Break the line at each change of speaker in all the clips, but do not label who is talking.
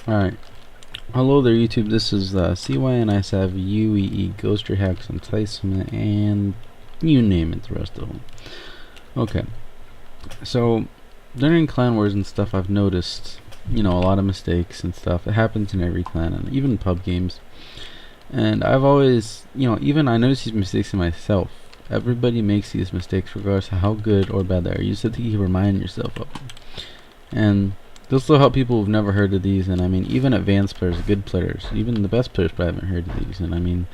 Alright, hello there YouTube, this is CynISavvy, UEE, Ghost Your Hacks, Enticement, and you name it, the rest of them. Okay, so during clan wars and stuff I've noticed, a lot of mistakes and stuff. It happens in every clan and even pub games. And I've always, even I notice these mistakes in myself. Everybody makes these mistakes regardless of how good or bad they are. You just have to keep reminding yourself of them. And this will help people who've never heard of these, and I mean, even advanced players, good players, even the best players probably haven't heard of these, and I mean,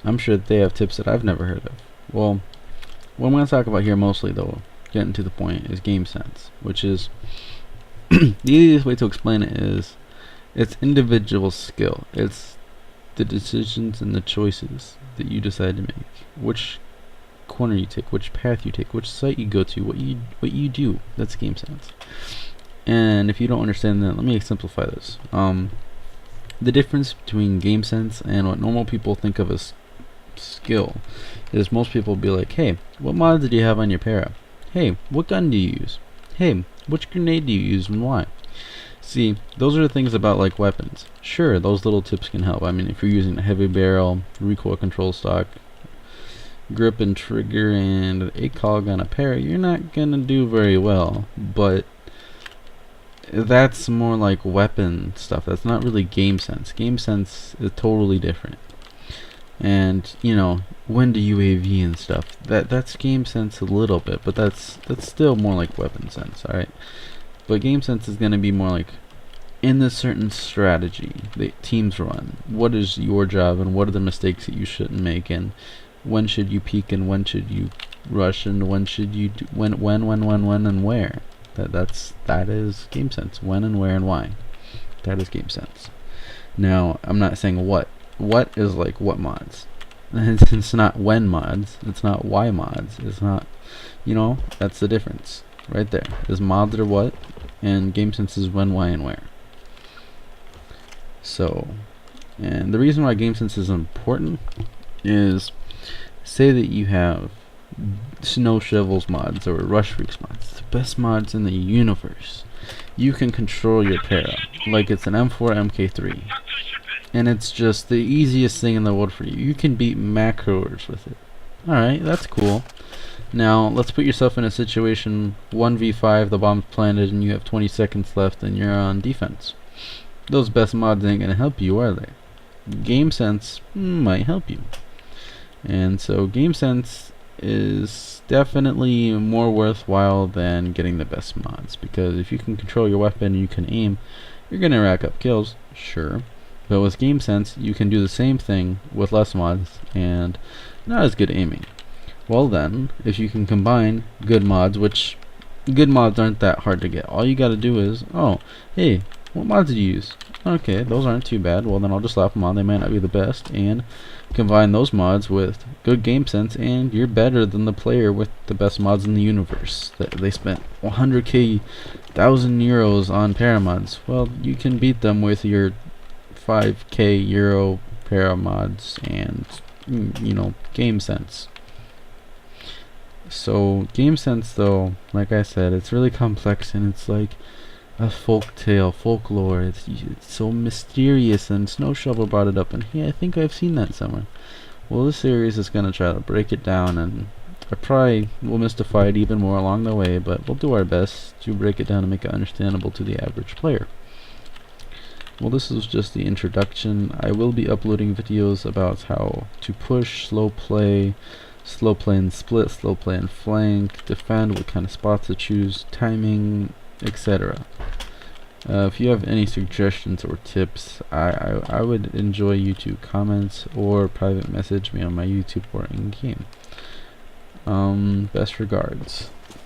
I'm sure that they have tips that I've never heard of. Well, what I'm going to talk about here mostly, though, getting to the point, is game sense, which is, the easiest way to explain it is, it's individual skill. It's the decisions and the choices that you decide to make, which corner you take, which path you take, which site you go to, what you do. That's game sense. And if you don't understand that, let me simplify this. The difference between game sense and what normal people think of as skill is most people will be like, hey, what mods do you have on your para? Hey, what gun do you use? Hey, which grenade do you use and why? See, those are the things about like weapons. Sure, those little tips can help. I mean, if you're using a heavy barrel, recoil control stock, grip and trigger, and a cog on a para, you're not gonna do very well, but that's more like weapon stuff. That's not really game sense. Game sense is totally different. And when to UAV and stuff, that's game sense a little bit, but that's still more like weapon sense. Alright, but game sense is going to be more like in this certain strategy that teams run, what is your job and what are the mistakes that you shouldn't make, and when should you peek and when should you rush, and when should you do, when and where. That is game sense. When and where and why. That is game sense. Now, I'm not saying what. What is like what mods. It's not when mods. It's not why mods. It's not, that's the difference right there. Is mods are what, and game sense is when, why, and where. So, and the reason why game sense is important is, say that you have Snow Shovels mods or Rush Freaks mods, the best mods in the universe. You can control your para like it's an M4 MK3, and it's just the easiest thing in the world for you. You can beat macros with it. Alright, that's cool. Now let's put yourself in a situation 1v5, the bomb's planted and you have 20 seconds left and you're on defense. Those best mods ain't gonna help you, are they? Game sense might help you. And so game sense is definitely more worthwhile than getting the best mods, because if you can control your weapon and you can aim, you're gonna rack up kills, sure, but with game sense you can do the same thing with less mods and not as good aiming. Well then, if you can combine good mods, which good mods aren't that hard to get, all you gotta do is, oh, hey, what mods did you use? Okay, those aren't too bad. Well then I'll just slap them on. They might not be the best, and combine those mods with good game sense, and you're better than the player with the best mods in the universe. They spent 100k, 1,000 euros on para mods. Well, you can beat them with your 5k euro para mods and game sense. So game sense, though, like I said, it's really complex, and it's like a folklore. It's so mysterious, and Snow Shovel brought it up, and hey, I think I've seen that somewhere. Well, this series is gonna try to break it down, and I probably will mystify it even more along the way, but we'll do our best to break it down and make it understandable to the average player. Well, this is just the introduction. I will be uploading videos about how to push, slow play and split, slow play and flank, defend, what kind of spots to choose, timing, etc. If you have any suggestions or tips, I would enjoy YouTube comments or private message me on my YouTube or in game. Best regards.